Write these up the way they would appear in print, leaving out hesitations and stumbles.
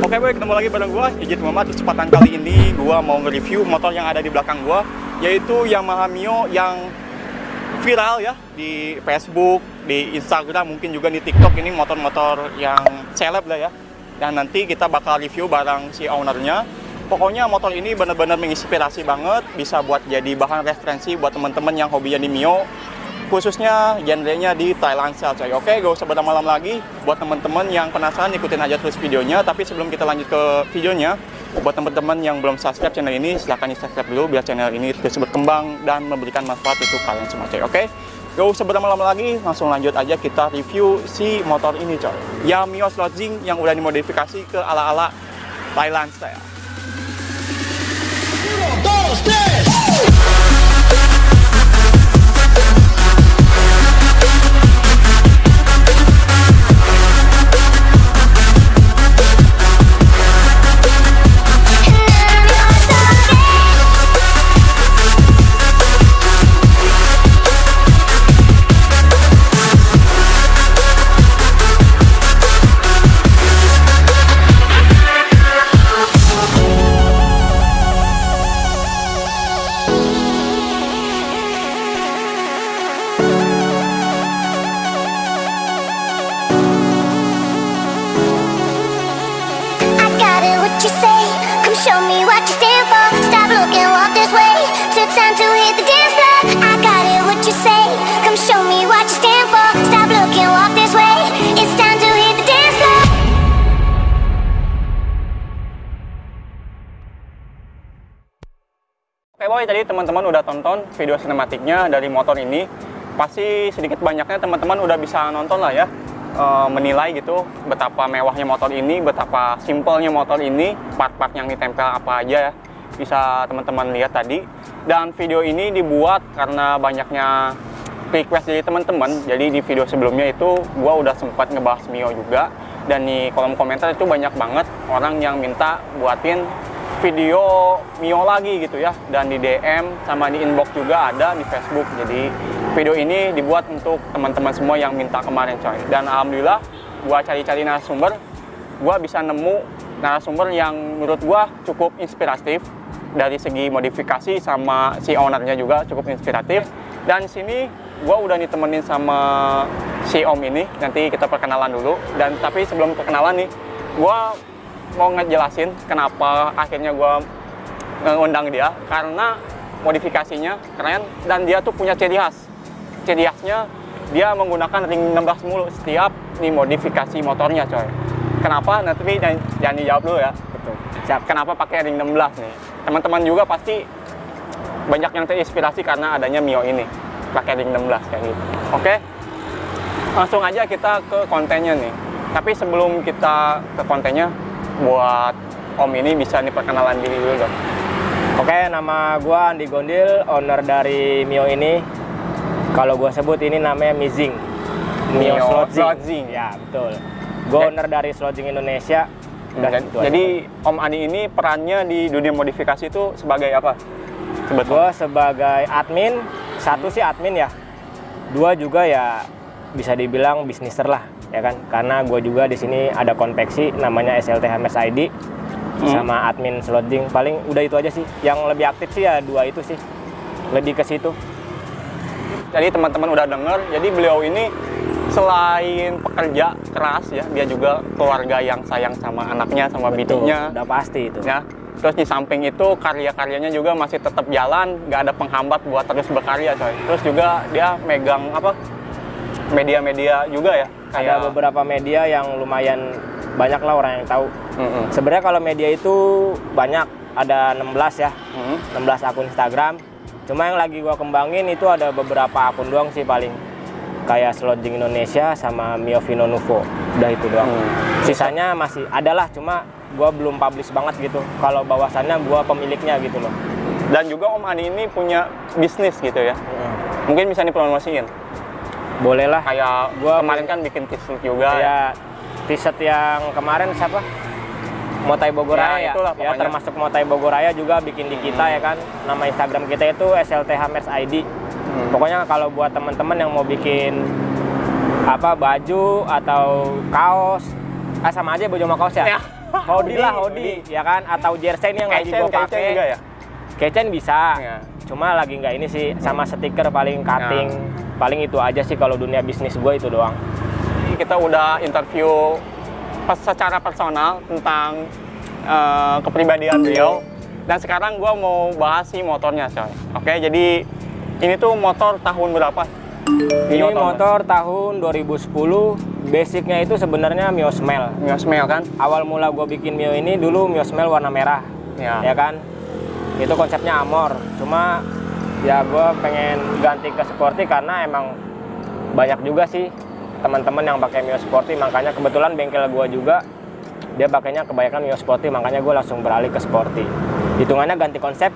Oke boy, ketemu lagi bareng gua Ijit Muhammad. Kesempatan kali ini gua mau nge-review motor yang ada di belakang gua, yaitu Yamaha Mio yang viral ya di Facebook, di Instagram, mungkin juga di TikTok. Ini motor-motor yang seleb lah ya. Dan nanti kita bakal review barang si ownernya. Pokoknya motor ini benar-benar menginspirasi banget, bisa buat jadi bahan referensi buat teman-teman yang hobinya di Mio, khususnya genrenya di Thailand Style coy. Oke, gak usah berlama-lama lagi. Buat teman-teman yang penasaran, ikutin aja terus videonya. Tapi sebelum kita lanjut ke videonya, buat teman-teman yang belum subscribe channel ini, silahkan di-subscribe dulu biar channel ini terus berkembang dan memberikan manfaat untuk kalian semua coy. Oke, gak usah berlama-lama lagi, langsung lanjut aja kita review si motor ini coy. Ya Mio Slodzing yang udah dimodifikasi ke ala-ala Thailand Style. Show me what you stand for. Stop looking, walk this way. Took time to hit the dance floor. I got it, what you say. Come show me what you stand for. Stop looking, walk this way. It's time to hit the dance floor. Oke boy, tadi teman-teman udah tonton video sinematiknya dari motor ini. Pasti sedikit banyaknya teman-teman udah bisa nonton lah ya, menilai gitu betapa mewahnya motor ini, betapa simpelnya motor ini, part-part yang ditempel apa aja ya, bisa teman-teman lihat tadi. Dan video ini dibuat karena banyaknya request dari teman-teman. Jadi di video sebelumnya itu gua udah sempat ngebahas Mio juga, dan di kolom komentar itu banyak banget orang yang minta buatin video Mio lagi gitu ya, dan di DM sama di inbox juga ada di Facebook. Jadi video ini dibuat untuk teman-teman semua yang minta kemarin coy. Dan alhamdulillah gua cari-cari narasumber, gua bisa nemu narasumber yang menurut gua cukup inspiratif dari segi modifikasi, sama si ownernya juga cukup inspiratif. Dan sini gua udah ditemenin sama si Om ini. Nanti kita perkenalan dulu. Dan tapi sebelum perkenalan nih, gua mau ngejelasin kenapa akhirnya gua ngundang dia, karena modifikasinya keren dan dia tuh punya ciri khas. Ciri khasnya dia menggunakan ring 16 mulu setiap dimodifikasi motornya coy. Kenapa? Nanti jangan dijawab dulu ya. Betul. Siap. Kenapa pakai ring 16 nih? Teman-teman juga pasti banyak yang terinspirasi karena adanya Mio ini, pakai ring 16 kayak gitu. Oke, langsung aja kita ke kontennya nih. Tapi sebelum kita ke kontennya, buat Om ini bisa nih perkenalan diri dulu dong. Oke, nama gua Andi Gondil, owner dari Mio ini. Kalau gua sebut ini namanya Mizing, Mio Slodzing. Ya betul. Gua owner dari Slodzing Indonesia. Jadi Om Andi ini perannya di dunia modifikasi itu sebagai apa? Sebetulnya? Gua sebagai admin. Satu sih admin ya. Dua juga ya bisa dibilang bisniser lah, ya kan? Karena gue juga di sini ada konveksi namanya SLT Hammers ID, sama admin Slodzing. Paling udah itu aja sih. Yang lebih aktif sih ya dua itu sih. Lebih ke situ. Jadi teman-teman udah denger, jadi beliau ini selain pekerja keras ya, dia juga keluarga yang sayang sama anaknya, sama bininya. Udah pasti itu. Ya. Terus di samping itu karya-karyanya juga masih tetap jalan, nggak ada penghambat buat terus berkarya coy. Terus juga dia megang apa? Media-media juga ya. Ada beberapa media yang lumayan banyak lah orang yang tahu. Sebenarnya kalau media itu banyak, ada 16 ya, 16 akun Instagram. Cuma yang lagi gua kembangin itu ada beberapa akun doang sih paling. Kayak Slodzing Indonesia sama Mio Vino Nuvo. Udah itu doang. Sisanya masih adalah, cuma gua belum publish banget gitu. Kalau bahwasannya gua pemiliknya gitu loh. Dan juga Om Andi ini punya bisnis gitu ya. Mungkin bisa dipromosiin. Boleh lah. Kayak gua kemarin kan bikin t-shirt juga. Ya, t-shirt yang kemarin siapa? Motai Bogor Raya, itulah, ya termasuk Motai Bogor Raya juga bikin di kita ya kan. Nama Instagram kita itu SLT Hammers ID. Pokoknya kalau buat teman-teman yang mau bikin apa baju atau kaos, sama aja baju sama kaos ya. Hodi lah, Hodi, ya kan? Atau jersey ini yang lagi gue Keychain pakai. juga ya? Keychain bisa, Iya. cuma lagi nggak ini sih, sama stiker paling cutting, paling itu aja sih kalau dunia bisnis gue itu doang. Kita udah interview secara personal tentang kepribadian beliau, dan sekarang gue mau bahas si motornya, coy. Oke, jadi ini tuh motor tahun berapa? Ini motor tahun 2010, basicnya itu sebenarnya Mio Smell. Mio Smell kan? Awal mula gue bikin Mio ini dulu Mio Smell warna merah, ya kan? Itu konsepnya Amor, cuma ya gue pengen ganti ke Sporty karena emang banyak juga sih teman-teman yang pakai Mio Sporty, makanya kebetulan bengkel gue juga dia pakainya kebanyakan Mio Sporty, makanya gue langsung beralih ke Sporty. Hitungannya ganti konsep,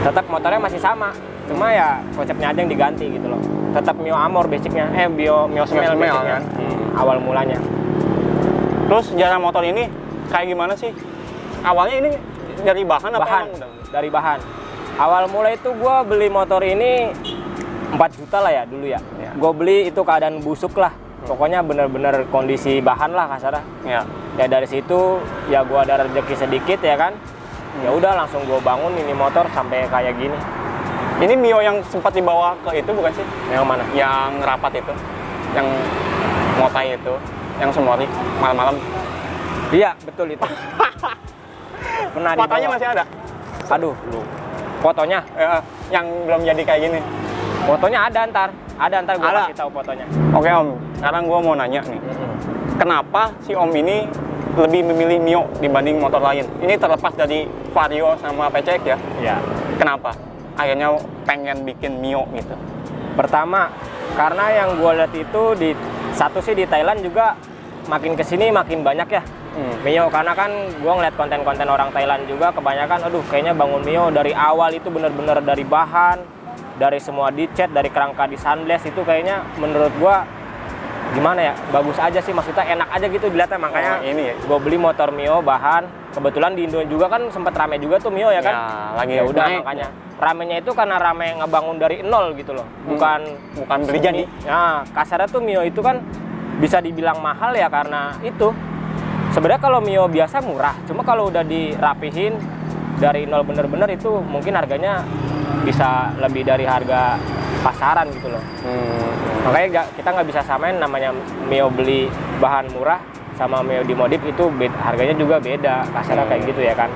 tetap motornya masih sama, cuma ya konsepnya aja yang diganti gitu loh. Tetap Mio Amor basicnya, Mio Smell basicnya, kan? awal mulanya. Terus sejarah motor ini kayak gimana sih? Awalnya ini dari bahan apa emang udah? Dari bahan. Awal mulai itu gue beli motor ini 4 juta lah ya dulu ya. Gue beli itu keadaan busuk lah. Pokoknya bener-bener kondisi bahan lah kasarnya. Ya dari situ ya gue ada rezeki sedikit ya kan. Ya udah langsung gue bangun ini motor sampai kayak gini. Ini Mio yang sempat dibawa ke itu bukan sih? Yang mana? Yang rapat itu, yang motai itu, yang semori malam-malam. Iya betul itu. Pernah Fotonya dibawa. masih ada? Aduh, fotonya? Yang belum jadi kayak gini. Fotonya ada ntar gue Ada. kasih tahu fotonya. Oke Om, sekarang gue mau nanya nih, kenapa si Om ini lebih memilih Mio dibanding motor lain? Ini terlepas dari Vario sama PCX ya? Iya. Kenapa? Akhirnya pengen bikin Mio gitu. Pertama, karena yang gue lihat itu satu sih di Thailand juga makin kesini makin banyak ya Mio, karena kan gue ngeliat konten-konten orang Thailand juga kebanyakan, aduh kayaknya bangun Mio dari awal itu bener-bener dari bahan, dari semua dicat, dari kerangka di sunblast itu kayaknya menurut gue gimana ya, bagus aja sih, maksudnya enak aja gitu dilihatnya, makanya ini ya? Gue beli motor Mio bahan. Kebetulan di Indo juga kan sempat rame juga tuh Mio ya kan, lagi ya udah naik. makanya ramenya itu karena rame ngebangun dari nol gitu loh, bukan beli jadi. Nah kasarnya tuh Mio itu kan bisa dibilang mahal ya karena itu. Sebenarnya kalau Mio biasa murah, cuma kalau udah dirapihin dari nol bener-bener itu mungkin harganya bisa lebih dari harga pasaran gitu loh. Makanya kita nggak bisa samain namanya Mio beli bahan murah sama Mio dimodif itu harganya juga beda, kasarnya kayak gitu ya kan.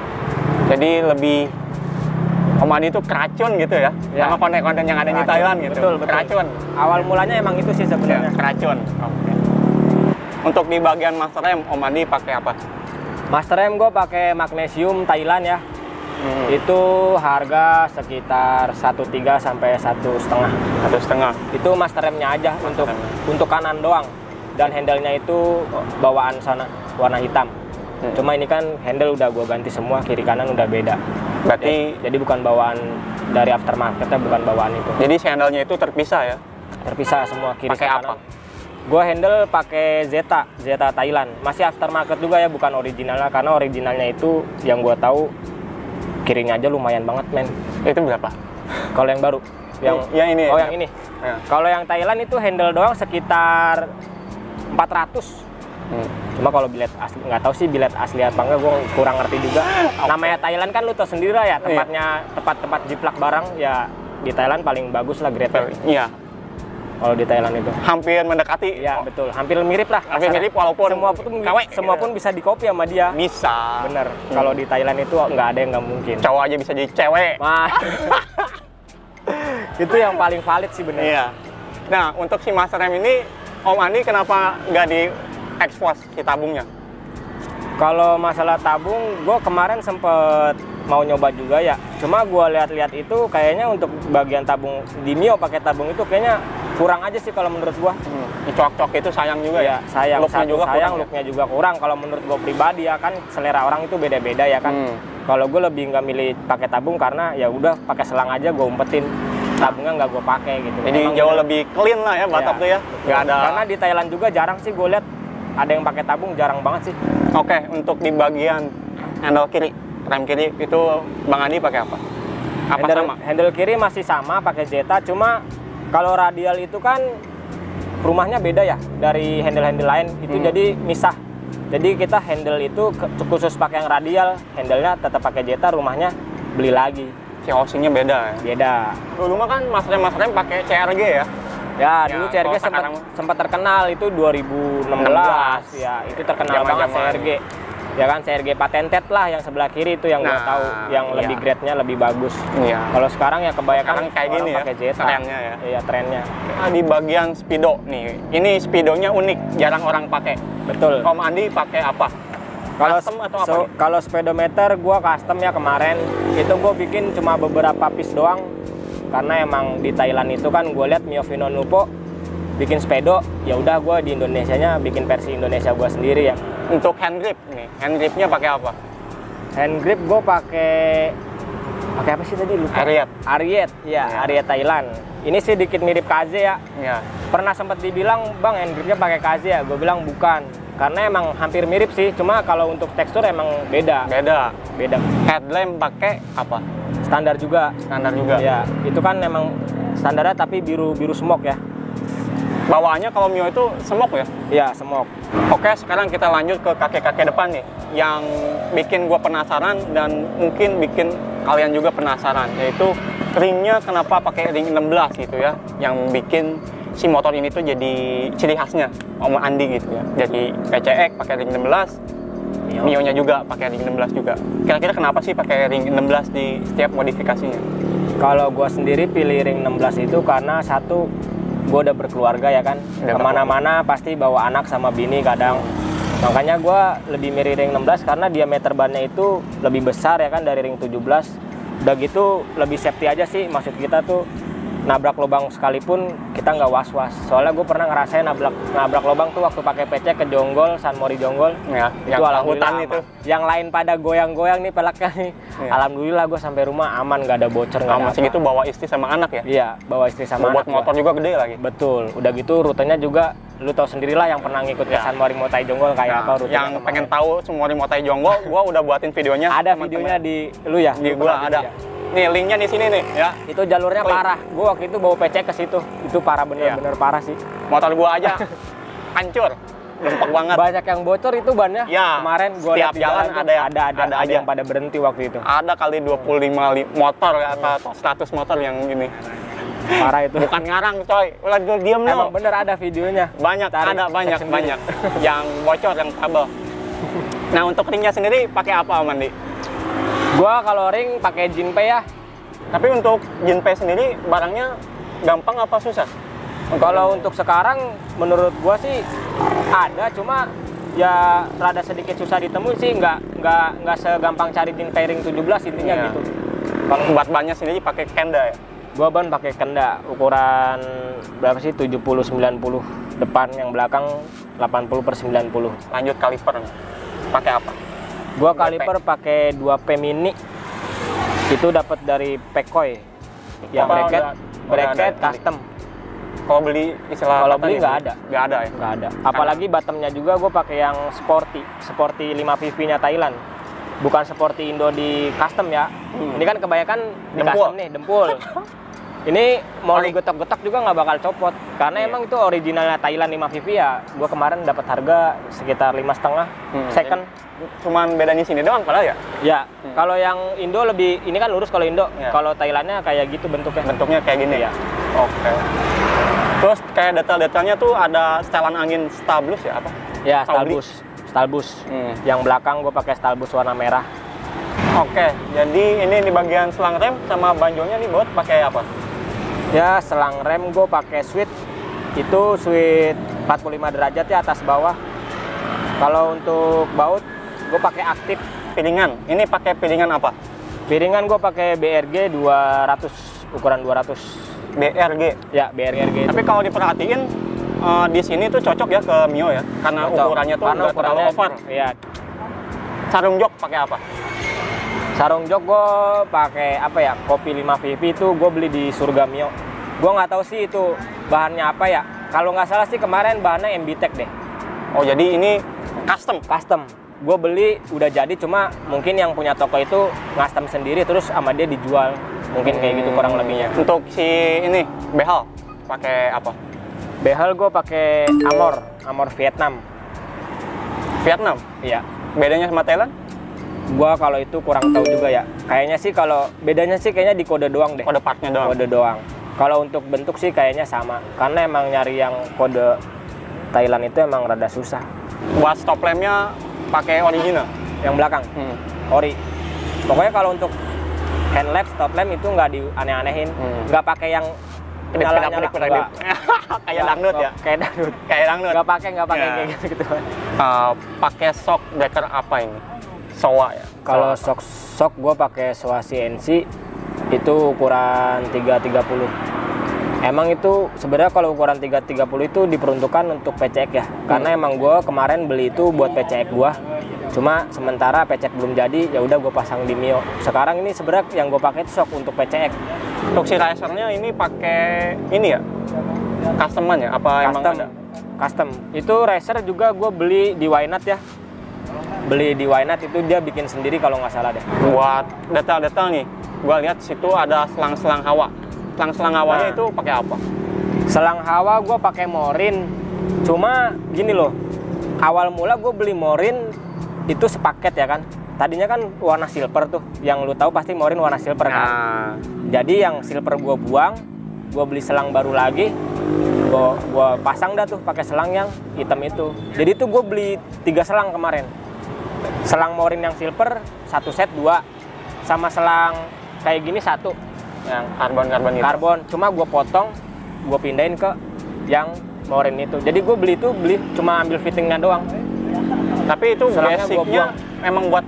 Jadi lebih Om Adi itu keracun gitu ya, sama konten-konten yang ada di Thailand gitu. Betul. Keracun. Awal mulanya emang itu sih sebenarnya. Keracun. Oke. Untuk di bagian master rem, Om Adi pakai apa? Master rem gue pakai magnesium Thailand ya. Itu harga sekitar 1,3 sampai 1,5. 1,5. Itu master remnya aja untuk kanan doang. Dan handle-nya itu bawaan sana warna hitam. Cuma ini kan handle udah gue ganti semua, kiri kanan udah beda. Berarti jadi bukan bawaan dari aftermarketnya, bukan bawaan itu. Jadi handle-nya itu terpisah ya? Terpisah semua kiri pakai kanan. apa? Gue handle pakai Zeta Thailand. Masih aftermarket juga ya, bukan originalnya, karena originalnya itu yang gue tahu kirinya aja lumayan banget men. Itu berapa? Kalau yang baru? Yang ini. Oh yang ini. Ya. Kalau yang Thailand itu handle doang sekitar 400. Cuma kalau bilet asli nggak tahu sih bilet asli apa enggak, gue kurang ngerti juga. Namanya Thailand kan lu tau sendiri lah ya, tempatnya tempat jiplak barang ya, di Thailand paling bagus lah grade-nya. Iya. Kalau di Thailand itu Hampir mendekati. ya betul, hampir mirip lah. Hampir mirip walaupun semua pun bisa di copy sama dia. Bisa. Bener. Kalau di Thailand itu nggak ada yang nggak mungkin. Cowok aja bisa jadi cewek. Itu yang paling valid sih bener. Iya. Nah, untuk si master rem ini, Om Andi kenapa nggak di-expose si tabungnya? Kalau masalah tabung, gue kemarin sempet mau nyoba juga ya. Cuma gue lihat-lihat itu kayaknya untuk bagian tabung di Mio pakai tabung itu kayaknya kurang aja sih kalau menurut gue. Cok-cok itu sayang juga ya? Sayang, looknya juga sayang, kurang, looknya juga kurang. Kalau menurut gue pribadi ya kan, selera orang itu beda-beda ya kan. Kalau gue lebih nggak milih pakai tabung karena ya udah pakai selang aja gue umpetin. Tabungnya nggak gue pakai gitu. Jadi emang jauh lebih clean lah ya batap tuh ya? Nggak ada. Karena di Thailand juga jarang sih gue lihat ada yang pakai tabung, jarang banget sih. Oke, untuk di bagian handle kiri, rem kiri itu Bang Andi pakai apa? Apa sama? Handle kiri masih sama pakai Zeta, cuma kalau radial itu kan rumahnya beda ya dari handle-handle lain itu jadi misah. Jadi kita handle itu khusus pakai yang radial, handle-nya tetap pakai Jetta, rumahnya beli lagi. Si housingnya beda ya? Beda. Dulu mah kan Mas Rem pakai CRG ya? Ya, Ya, dulu CRG kalau sekarang- sempat terkenal itu 2016. Ya, itu terkenal banget Zaman-zaman. CRG. Ya kan CRG patented lah yang sebelah kiri itu yang gua Nah, tahu yang iya. lebih grade-nya lebih bagus. Iya. Kalau sekarang ya kebanyakan Sekarang kayak orang gini ya, pakai Jetta. trennya ya. Iya, trennya. Nah, di bagian speedo nih, ini speedonya unik, jarang orang pakai. Betul. Om Andi pakai apa? Custom atau apa? nih? Kalau speedometer gua custom ya kemarin. Itu gua bikin cuma beberapa piece doang. Karena emang di Thailand itu kan gua lihat Mio Vino Nupo bikin speedo, ya udah gua di Indonesianya bikin versi Indonesia gua sendiri ya. Untuk hand grip nih, hand gripnya pakai apa? Hand grip gua pakai apa sih tadi lupa? Ariat. Ariat, ya, Ya. Ariat Thailand. Ini sih dikit mirip KZ ya. Ya. Pernah sempat dibilang, "Bang, hand gripnya pakai KZ ya?" Gue bilang bukan. Karena emang hampir mirip sih, cuma kalau untuk tekstur emang beda. Beda. Beda. Headlamp pakai apa? Standar juga. Standar juga. Ya, itu kan emang standarnya tapi biru smoke ya. Bawaannya kalau Mio itu smoke ya? Iya, smoke. Oke, sekarang kita lanjut ke kaki-kaki depan nih, yang bikin gua penasaran dan mungkin bikin kalian juga penasaran, yaitu ringnya kenapa pakai ring 16 gitu ya, yang bikin si motor ini tuh jadi ciri khasnya Om Andi gitu ya. Jadi PCX pakai ring 16, Mio-nya juga pakai ring 16 juga. Kira-kira kenapa sih pakai ring 16 di setiap modifikasinya? Kalau gua sendiri pilih ring 16 itu karena satu, gua udah berkeluarga ya kan. Udah Kemana-mana pasti bawa anak sama bini kadang. Makanya gua lebih milih ring 16 karena diameter bannya itu lebih besar ya kan dari ring 17. Udah gitu lebih safety aja sih, maksud kita tuh nabrak lubang sekalipun kita nggak was-was. Soalnya gue pernah ngerasain nabrak lubang tuh waktu pakai PC ke Jonggol, San Mori Jonggol. Ya, Itu yang alhamdulillah hutan aman. itu. Yang lain pada goyang-goyang nih pelaknya nih. Iya. Alhamdulillah gue sampai rumah aman, nggak ada bocor, nggak ada Masih apa. gitu bawa istri sama anak ya? Iya, bawa istri sama Buat anak. motor gua. juga gede lagi. Betul. Udah gitu rutenya juga lu tahu sendirilah yang pernah ngikut ke Ya. San Mori Motai Jonggol kayak Nah, apa rutenya. yang kemarin. pengen tahu semua Motai Jonggol, gua udah buatin videonya. Ada teman-teman. videonya di lu ya? Di Lu gua pernah ada. bikin ya? Nih linknya di sini nih ya. Itu jalurnya Klik. parah. Gua waktu itu bawa PC ke situ. Itu parah bener-bener parah sih. Motor gua aja hancur, lempeng banget. Banyak yang bocor itu bannya. Ya, Kemarin gua setiap lihat di jalan tuh ada ada aja. yang pada berhenti waktu itu. Ada kali 25 motor atau 100 motor yang ini. Parah itu. Bukan ngarang coy, ulah diem Emang lo. bener ada videonya. Banyak, Cari, ada cek banyak, sendiri. banyak. Yang bocor, yang kabel. Nah untuk ringnya sendiri pakai apa Mandi? Gua kalau ring pakai Jinpei ya. Tapi untuk Jinpei sendiri barangnya gampang apa susah? Kalau untuk sekarang menurut gua sih ada, cuma ya rada sedikit susah ditemuin sih, nggak segampang cari Jinpei ring 17 intinya Iya. gitu. Kalau buat bannya sendiri pakai Kenda ya? Gua ban pakai Kenda ukuran berapa sih, 70-90, depan, yang belakang 80/90. Lanjut kaliper nih. Pakai apa? Gua 2P. kaliper pakai 2P mini. Itu dapat dari Pekoi. Yang Oh, bracket udah ada. custom. Kalau beli istilah Kalau kata beli nih, nggak ada. Nggak ada ya? Nggak ada. Apalagi bottomnya juga gue pakai yang sporty 5VV-nya Thailand. Bukan seperti Indo di custom ya. Ini kan kebanyakan di Dempul. custom nih, dempul. Ini mau lu getok-getok juga nggak bakal copot. Karena Iya. emang itu originalnya Thailand 5VV ya. Gue kemarin dapat harga sekitar 5,5 second. Cuman bedanya sini doang padahal ya? Ya, kalau yang Indo lebih, ini kan lurus kalau Indo. Iya. Kalau Thailandnya kayak gitu bentuknya. Bentuknya kayak gini ya? Oke. Terus kayak detail-detailnya tuh ada setelan angin Stablus ya apa? Ya, Tahu beli? Stalbus. Yang belakang gue pakai Stalbus warna merah. Oke, jadi ini di bagian selang rem sama banjonya nih buat pakai apa? Ya, selang rem gue pakai switch. Itu switch 45 derajat ya, atas bawah. Kalau untuk baut gue pakai aktif. Piringan, ini pakai piringan apa? Piringan gue pakai BRG 200, ukuran 200. BRG. Ya, BRG itu. Tapi kalau diperhatiin di sini tuh cocok ya ke Mio ya, karena Cocok. ukurannya tuh Karena nggak terlalu over. Iya. Sarung jok pakai apa? Sarung jok gue pakai apa ya? Kopi 5VV itu gue beli di Surga Mio. Gue nggak tahu sih itu bahannya apa ya. Kalau nggak salah sih kemarin bahannya MB-Tech deh. Oh jadi ini custom. Custom. Gue beli udah jadi, cuma mungkin yang punya toko itu custom sendiri terus sama dia dijual. Mungkin kayak gitu kurang lebihnya. Untuk si ini behel pakai apa? Behel gue pakai Amor Vietnam. Vietnam. Iya. Bedanya sama Thailand? Gua kalau itu kurang tahu juga ya. Kayaknya sih kalau bedanya sih kayaknya di kode doang deh. Kode partnya doang. Kode doang. Kalau untuk bentuk sih kayaknya sama. Karena emang nyari yang kode Thailand itu emang rada susah. Buat stop lampnya pakai original. Yang belakang ori. Pokoknya kalau untuk headlamp, stop lamp itu nggak dianeh-anehin. Nggak pakai yang nyala-nyala. Kayak dangdut ya? Kayak dangdut. Kayak dangdut. Nggak pakai Ya. kayak gitu. Pakai shock breaker apa ini? Showa ya? Kalau shock gue pakai Showa CNC itu ukuran 330. Emang itu sebenarnya kalau ukuran 330 itu diperuntukkan untuk PCX ya. Karena emang gue kemarin beli itu buat PCX gue. Cuma sementara PCX belum jadi, ya udah gue pasang di Mio. Sekarang ini sebenarnya yang gue pakai itu shock untuk PCX. Untuk si racernya ini pakai ini ya? Customan ya? Apa emang ada? Custom. Itu racer juga gue beli di Wynat ya. Beli di Wynat itu dia bikin sendiri kalau nggak salah deh. Buat detail-detail nih, gue lihat situ ada selang-selang hawa. Selang-selang hawanya itu pakai apa? Selang hawa gue pakai Morin. Cuma gini loh, awal mula gue beli Morin itu sepaket ya kan. Tadinya kan warna silver tuh, yang lu tahu pasti Morin warna silver kan. Jadi yang silver gue buang, gue beli selang baru lagi, gue pasang dah tuh pakai selang yang hitam itu. Jadi tuh gue beli 3 selang kemarin. Selang Morin yang silver 1 set 2, sama selang kayak gini 1 yang Karbon gitu. karbon. Cuma gue potong, gue pindahin ke yang Morin itu. Jadi gue beli cuma ambil fittingnya doang. Tapi itu Selangnya basicnya emang buat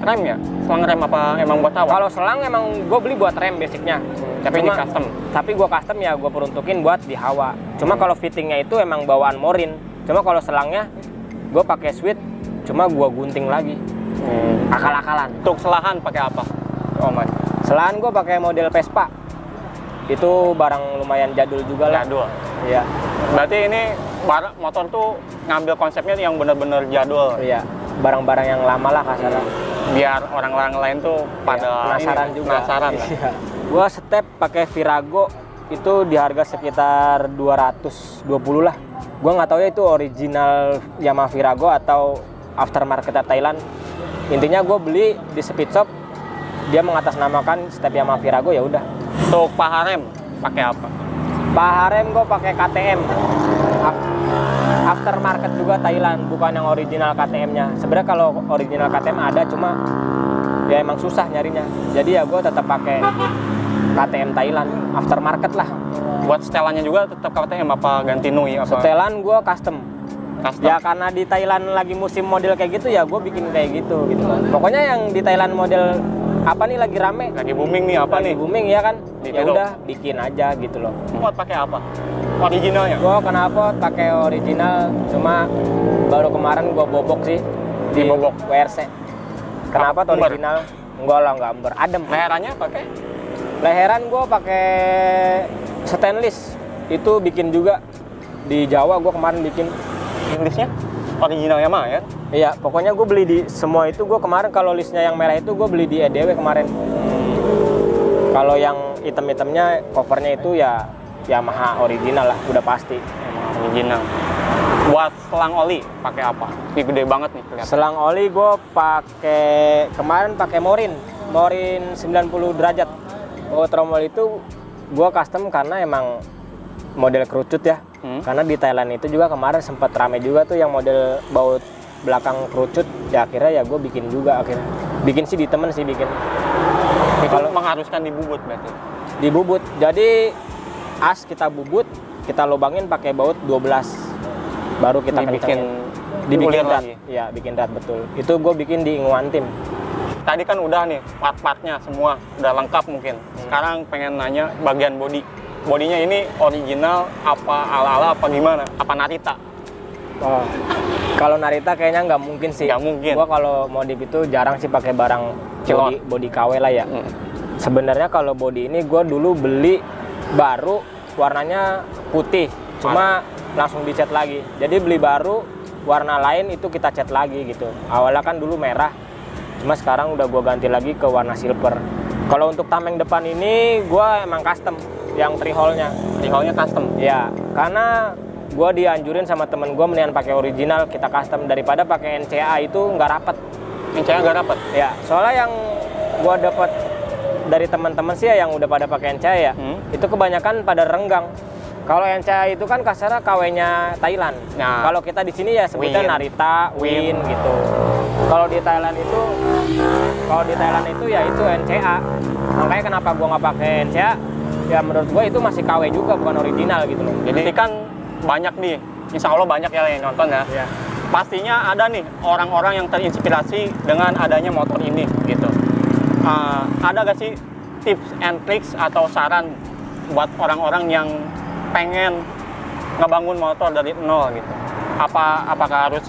rem ya? Selang rem apa emang buat hawa? Kalau selang emang gue beli buat rem basicnya. Tapi ini custom. Tapi gue custom ya gue peruntukin buat di hawa. Cuma kalau fittingnya itu emang bawaan Morin. Cuma kalau selangnya gue pakai switch, cuma gue gunting lagi. Akal-akalan. Untuk selahan pakai apa? Oh man. Selahan gue pakai model Vespa. Itu barang lumayan jadul juga lah. Jadul. Iya. Berarti ini motor tuh ngambil konsepnya yang bener-bener jadul. Iya. Barang-barang yang lama lah kasarnya. Biar orang-orang lain tuh pada penasaran ini, juga. Penasaran. Iya. Gua step pakai Virago itu di harga sekitar 220 lah. Gua nggak tahu ya itu original Yamaha Virago atau aftermarket Thailand. Intinya gue beli di speed shop, dia mengatasnamakan step Yamaha Virago, ya udah. Untuk paha rem pakai apa? Paha rem gue pakai KTM. Aftermarket juga Thailand, bukan yang original KTM-nya. Sebenarnya kalau original KTM ada, cuma ya emang susah nyarinya. Jadi ya gue tetap pakai KTM Thailand, aftermarket lah. Buat setelannya juga tetap KTM apa ganti Nui apa? Setelan gue custom. Custom. Ya karena di Thailand lagi musim model kayak gitu ya gue bikin kayak gitu kan. Pokoknya yang di Thailand model apa nih lagi rame? Lagi booming nih apa lagi nih? booming ya kan? Gitu Ya dong. udah bikin aja gitu loh. Buat pakai apa? Originalnya? Gue kenapa pakai original, cuma baru kemarin gue bobok sih di Dibobok? WRC. Kenapa tuh Ember? original? Enggak lah, enggak ember, adem. Leherannya pakai? Leheran gue pakai stainless. Itu bikin juga di Jawa, gue kemarin bikin. Listnya original Yamaha ya? Iya, pokoknya gue beli di semua itu. Gue kemarin kalau listnya yang merah itu gue beli di EDW kemarin. Kalau yang hitam-hitamnya covernya itu ya Yamaha original lah, udah pasti. Emang original. Buat selang oli pakai apa? Ini gede banget nih kelihatan. Selang oli gue kemarin pakai Morin 90 derajat. Tromol itu gue custom karena emang model kerucut ya. Karena di Thailand itu juga kemarin sempat rame juga tuh yang model baut belakang kerucut. Ya akhirnya ya gue bikin juga akhirnya. Bikin sih di temen sih bikin. Itu kalau mengharuskan dibubut berarti? Dibubut. Jadi as kita bubut, kita lubangin pakai baut 12. Baru kita dibikin rat. lagi. Iya, bikin rat betul. Itu gue bikin di Inguantim. Tadi kan udah nih part-partnya semua udah lengkap mungkin. Sekarang pengen nanya bagian bodi. Bodinya ini original apa ala-ala apa gimana? Apa Narita? Oh, kalau Narita kayaknya nggak mungkin sih. Nggak mungkin. Gua kalau modif itu jarang sih pakai barang Kilot. body KW lah ya. Sebenarnya kalau body ini gue dulu beli baru warnanya putih, cuma langsung dicat lagi. Jadi beli baru warna lain itu kita cat lagi gitu. Awalnya kan dulu merah, cuma sekarang udah gue ganti lagi ke warna silver. Kalau untuk tameng depan ini gue emang custom yang trihole-nya. Trihole-nya custom. Ya, karena gue dianjurin sama temen gue mendingan pakai original, kita custom daripada pakai NCA itu nggak rapet. NCA nggak rapet? Ya, soalnya yang gue dapat dari teman-teman sih ya yang udah pada pakai NCA ya, itu kebanyakan pada renggang. Kalau NCA itu kan kasarnya KW-nya Thailand. Nah, kalau kita di sini ya sebutnya Win. Narita, Win gitu. Kalau di Thailand itu ya itu NCA. Makanya kenapa gua nggak pakai NCA? Ya menurut gua itu masih KW juga, bukan original gitu loh. Jadi kan banyak nih, insya Allah banyak ya yang nonton ya. Ya. Pastinya ada nih orang-orang yang terinspirasi dengan adanya motor ini gitu. Ada gak sih tips and tricks atau saran buat orang-orang yang pengen ngebangun motor dari nol gitu? Apakah harus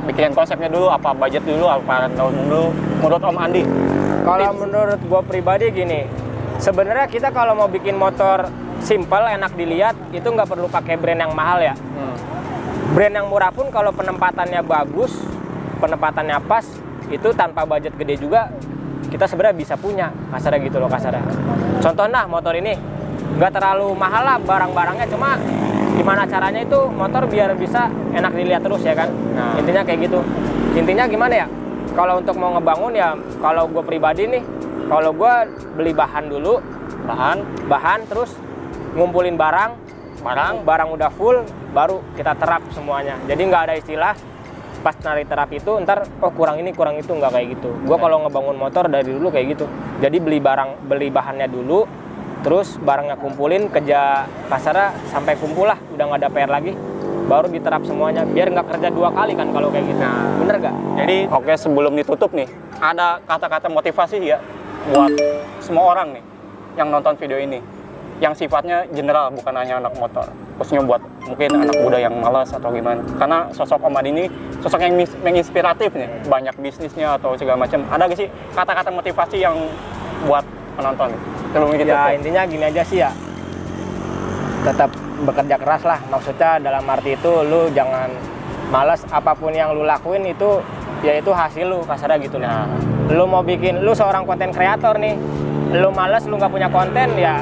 bikin konsepnya dulu, apa budget dulu, apa dulu? Menurut Om Andi? Kalau menurut gue pribadi gini, sebenarnya kita kalau mau bikin motor simple, enak dilihat, itu nggak perlu pakai brand yang mahal ya. Brand yang murah pun kalau penempatannya bagus, penempatannya pas, itu tanpa budget gede juga kita sebenarnya bisa punya, kasarnya gitu loh kasarnya. Contohnya motor ini nggak terlalu mahal lah barang-barangnya, cuma gimana caranya itu motor biar bisa enak dilihat terus ya kan. Nah. Intinya kayak gitu. Intinya gimana ya, kalau untuk mau ngebangun ya, kalau gue pribadi nih, kalau gue beli bahan dulu, bahan terus ngumpulin barang udah full, baru kita terap semuanya. Jadi nggak ada istilah pas nari terap itu ntar kurang ini kurang itu, nggak kayak gitu. Gue kalau ngebangun motor dari dulu kayak gitu. Jadi beli bahannya dulu, terus barangnya kumpulin, kerja kasarnya sampai kumpul lah, udah nggak ada PR lagi, baru diterap semuanya, biar nggak kerja 2 kali kan kalau kayak gitu. Bener nggak? Jadi oke, sebelum ditutup nih, ada kata-kata motivasi ya buat semua orang nih yang nonton video ini, yang sifatnya general, bukan hanya anak motor, khususnya buat mungkin anak muda yang malas atau gimana. Karena sosok Om Adi ini sosok yang menginspiratif nih, banyak bisnisnya atau segala macam. Ada gak sih kata-kata motivasi yang buat penonton nih? Ya intinya gini aja sih ya, tetap bekerja keras lah. Maksudnya dalam arti itu lu jangan malas, apapun yang lu lakuin itu ya itu hasil lu, kasarnya gitu loh. Lu mau bikin, lu seorang konten kreator nih, lu malas, lu nggak punya konten ya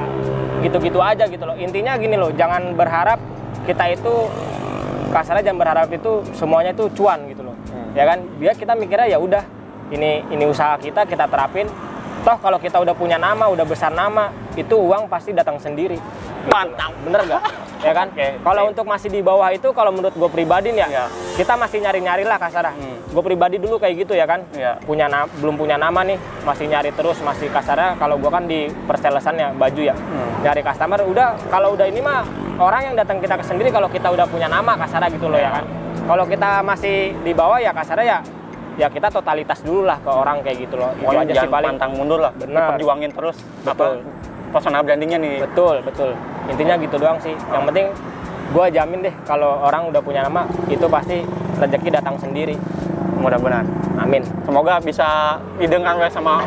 gitu-gitu aja gitu loh. Intinya gini loh, jangan berharap kita itu, kasarnya jangan berharap itu semuanya itu cuan gitu loh. Ya kan, biar kita mikirnya ya udah, ini usaha kita terapin. Toh kalau kita udah punya nama, udah besar nama, itu uang pasti datang sendiri. Mantap, bener nggak? Ya kan? Kalau untuk masih di bawah itu, kalau menurut gue pribadi nih ya, kita masih nyari-nyari lah kasarnya. Gue pribadi dulu kayak gitu ya kan, belum punya nama nih, masih nyari terus, masih kasarnya. Kalau gue kan di perselesan ya baju ya, nyari customer. Udah, kalau udah ini mah orang yang datang kita sendiri kalau kita udah punya nama, kasarnya gitu loh ya kan. Kalau kita masih di bawah ya kasarnya ya kita totalitas dulu lah ke orang kayak gitu loh. Itu aja sih paling. Pantang mundur lah, perjuangin terus. Betul. Personal brandingnya nih. Betul. Intinya gitu doang sih. Yang penting gue jamin deh kalau orang udah punya nama, itu pasti rezeki datang sendiri. Mudah-mudahan. Amin. Semoga bisa didengar sama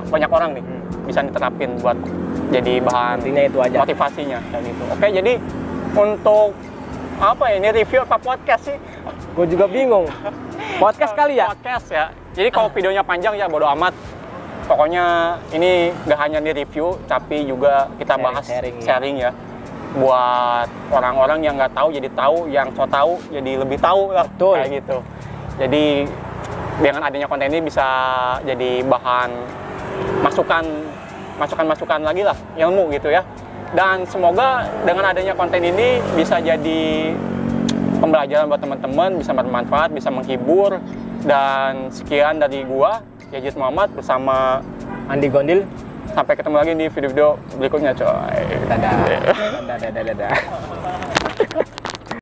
banyak orang nih. Bisa diterapin buat jadi bahan intinya itu aja motivasinya kayak gitu. Oke, jadi untuk apa ya, ini review apa podcast sih? Gue juga bingung. Podcast kali ya? Podcast ya. Jadi kalau videonya panjang ya bodo amat. Pokoknya ini gak hanya di review, tapi juga kita bahas sharing ya. Buat orang-orang yang nggak tahu jadi tahu, yang so tahu jadi lebih tahu lah. Betul. Kayak gitu. Jadi dengan adanya konten ini bisa jadi bahan masukan lagi lah, ilmu gitu ya. Dan semoga dengan adanya konten ini bisa jadi pembelajaran buat teman-teman, bisa bermanfaat, bisa menghibur. Dan sekian dari gua, Yazid Muhammad bersama Andi Gondil. Sampai ketemu lagi di video-video berikutnya, coy. Dadah.